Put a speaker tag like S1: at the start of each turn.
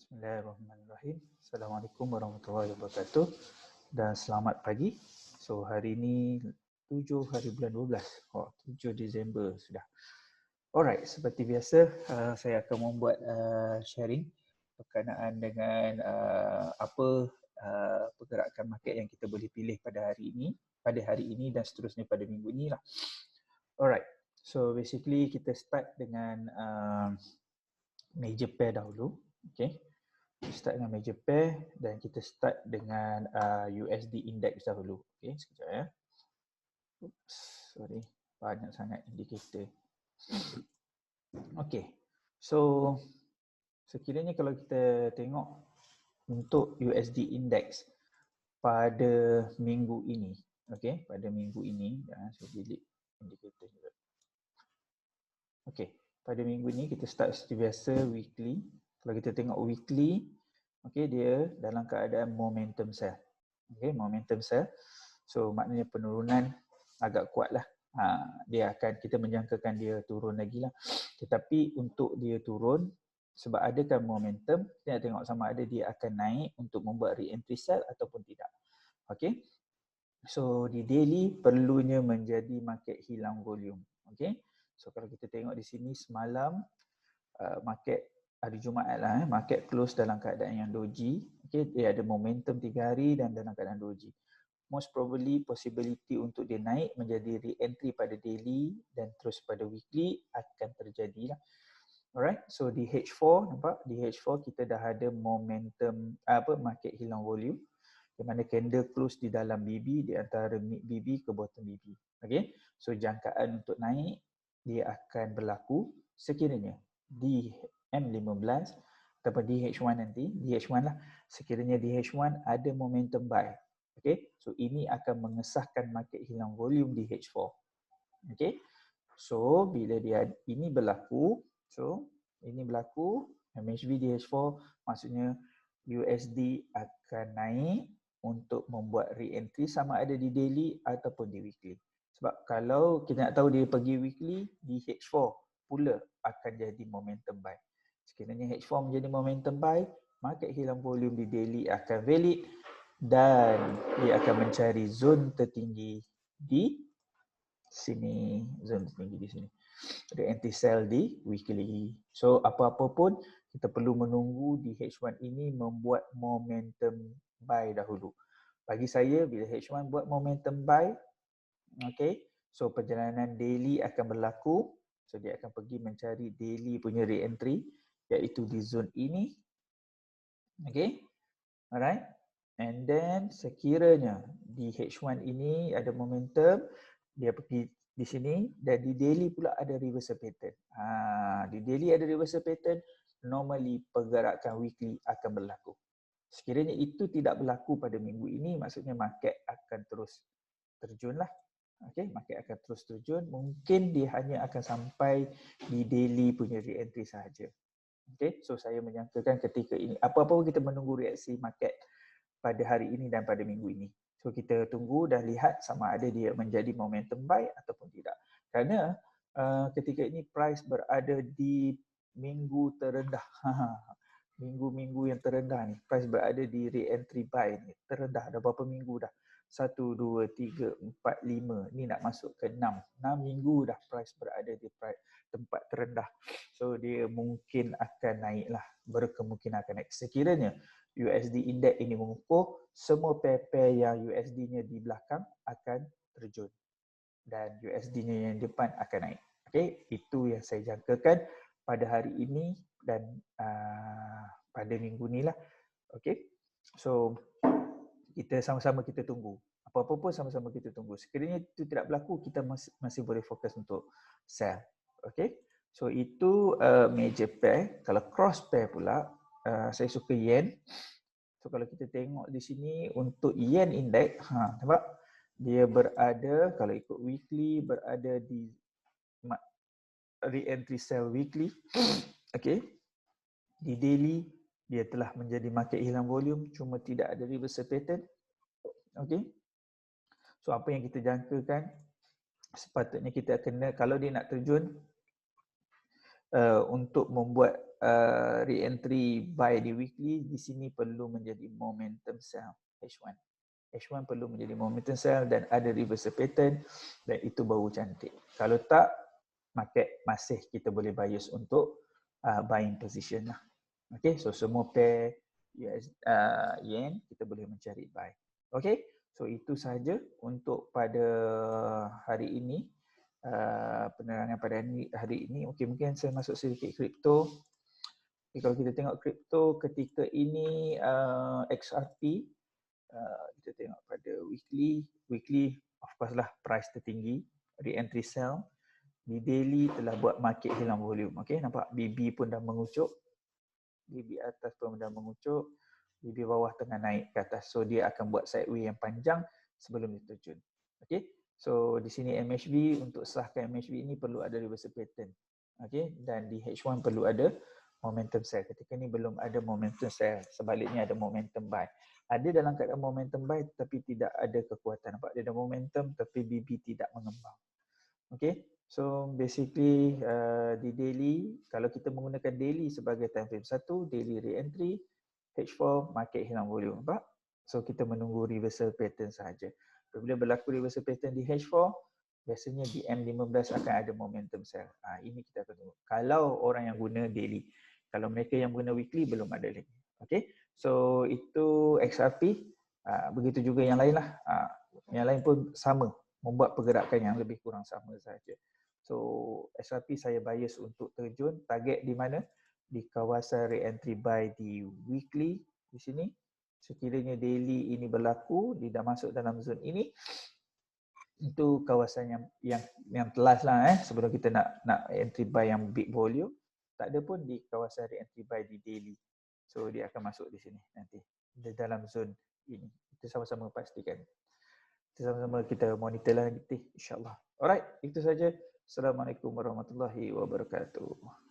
S1: Bismillahirrahmanirrahim. Assalamualaikum warahmatullahi wabarakatuh dan selamat pagi. So hari ini 7 hari bulan 12. 7 Disember sudah. Alright, seperti biasa saya akan membuat sharing berkenaan dengan apa pergerakan market yang kita boleh pilih pada hari ini dan seterusnya pada minggu ini lah. Alright. So basically kita start dengan major pair dahulu. Okay. Kita start dengan major pair dan kita start dengan USD index dahulu. Okay, sekejap ya. Oops, sorry. Banyak sangat indikator. Okay. So, sekiranya kalau kita tengok untuk USD index pada minggu ini. Okay, pada minggu ini. Saya delete indikator juga. Okay, pada minggu ini kita start seperti biasa weekly. Kalau kita tengok weekly, okay, dia dalam keadaan momentum sell. Okay, momentum sell. So maknanya penurunan agak kuat lah. Kita menjangkakan dia turun lagi lah. Tetapi untuk dia turun, sebab adakan momentum, kita nak tengok sama ada dia akan naik untuk membuat re-entry sell ataupun tidak. Okay. So di daily perlunya menjadi market hilang volume. Okay. So kalau kita tengok di sini semalam market hari Jumaat lah, market close dalam keadaan yang doji. Okay, dia ada momentum 3 hari dan dalam keadaan doji. Most probably possibility untuk dia naik menjadi re-entry pada daily dan terus pada weekly akan terjadi lah. Alright, so di H4 nampak, di H4 kita dah ada momentum market hilang volume di mana candle close di dalam BB, di antara mid BB ke bottom BB. Okay, so jangkaan untuk naik dia akan berlaku sekiranya di M15 ataupun di H1 nanti, di H1 lah, sekiranya di H1 ada momentum buy. Okay, so ini akan mengesahkan market hilang volume di H4. Okay, so bila dia ini berlaku, so ini berlaku, MHB di H4 maksudnya USD akan naik untuk membuat re-entry sama ada di daily ataupun di weekly. Sebab kalau kita nak tahu dia pergi weekly, di H4 pula akan jadi momentum buy. Sekiranya H4 menjadi momentum buy, market hilang volume di daily akan valid dan dia akan mencari zone tertinggi di sini, zone tertinggi di sini. Re-entry sell di weekly. So apa-apa pun kita perlu menunggu di H1 ini membuat momentum buy dahulu. Bagi saya bila H1 buat momentum buy, okay, so perjalanan daily akan berlaku. So dia akan pergi mencari daily punya re-entry iaitu di zone ini. Okay, alright. And then sekiranya di H1 ini ada momentum, dia pergi di sini dan di daily pula ada reversal pattern. Di daily ada reversal pattern, normally pergerakan weekly akan berlaku. Sekiranya itu tidak berlaku pada minggu ini, maksudnya market akan terus terjun lah. Okay, market akan terus terjun. Mungkin dia hanya akan sampai di daily punya re-entry sahaja. Okay, so saya menyangkakan ketika ini, apa-apa kita menunggu reaksi market pada hari ini dan pada minggu ini. So kita tunggu dan lihat sama ada dia menjadi momentum buy ataupun tidak. Kerana ketika ini price berada di minggu terendah. Minggu-minggu yang terendah ni, price berada di re-entry buy ni, terendah dah berapa minggu dah. 1, 2, 3, 4, 5. Ni nak masuk ke 6. 6 minggu dah price berada di tempat terendah. So dia mungkin akan naik lah. Berkemungkinan akan naik. Sekiranya USD index ini mengukuh, semua pair-pair yang USD-nya di belakang akan terjun dan USD-nya yang depan akan naik. Okay, itu yang saya jangkakan pada hari ini dan pada minggu ni lah. Okay, so kita sama-sama kita tunggu. Apa-apa pun sama-sama kita tunggu. Sekiranya itu tidak berlaku, kita masih boleh fokus untuk sell. Okay, so itu major pair. Kalau cross pair pula, saya suka yen. So kalau kita tengok di sini untuk yen index, nampak dia berada, kalau ikut weekly, berada di re-entry sell weekly. Okay, di daily dia telah menjadi market hilang volume, cuma tidak ada reversal pattern. Okay, so apa yang kita jangkakan, sepatutnya kita kena, kalau dia nak terjun untuk membuat re-entry buy di weekly, di sini perlu menjadi momentum sell H1. H1 perlu menjadi momentum sell dan ada reversal pattern, dan itu baru cantik. Kalau tak, market masih kita boleh bias untuk buying position lah. Okay, so semua pair yen kita boleh mencari buy. Okay, so itu sahaja untuk pada hari ini. Penerangan pada hari ini. Okay, mungkin saya masuk sedikit kripto. Okay, kalau kita tengok kripto ketika ini XRP, kita tengok pada weekly of course lah price tertinggi, re-entry sell. Di daily telah buat market hilang volume. Okay, nampak BB pun dah mengucuk. BB atas pun dah mengucuk. BB bawah tengah naik ke atas. So dia akan buat sideway yang panjang sebelum dia terjun. Okay. So di sini MHB, untuk sahkan MHB ini perlu ada reversal pattern. Okay. Dan di H1 perlu ada momentum sell. Ketika ni belum ada momentum sell. Sebaliknya ada momentum buy. Ada dalam keadaan momentum buy tapi tidak ada kekuatan. Nampak dia ada momentum tapi BB tidak mengembang. Okay. So basically di daily, kalau kita menggunakan daily sebagai time frame 1, daily re-entry, H4 market hilang volume. Nampak? So kita menunggu reversal pattern sahaja. Apabila berlaku reversal pattern di H4, biasanya di M15 akan ada momentum sell. Ini kita akan tunggu. Kalau orang yang guna daily. Kalau mereka yang guna weekly, belum ada lagi. Okay. So itu XRP. Begitu juga yang lain lah. Yang lain pun sama. Membuat pergerakan yang lebih kurang sama sahaja. So XRP saya bias untuk terjun. Target di mana? Di kawasan re-entry buy di weekly di sini. Sekiranya daily ini berlaku, dia dah masuk dalam zone ini, itu kawasan yang telas lah sebelum kita nak entry buy yang big volume. Tak ada pun di kawasan re-entry buy di daily. So dia akan masuk di sini nanti di dalam zone ini. Kita sama-sama pastikan. Kita sama-sama kita monitor lah nanti, insyaAllah. Alright, itu saja. Assalamualaikum warahmatullahi wabarakatuh.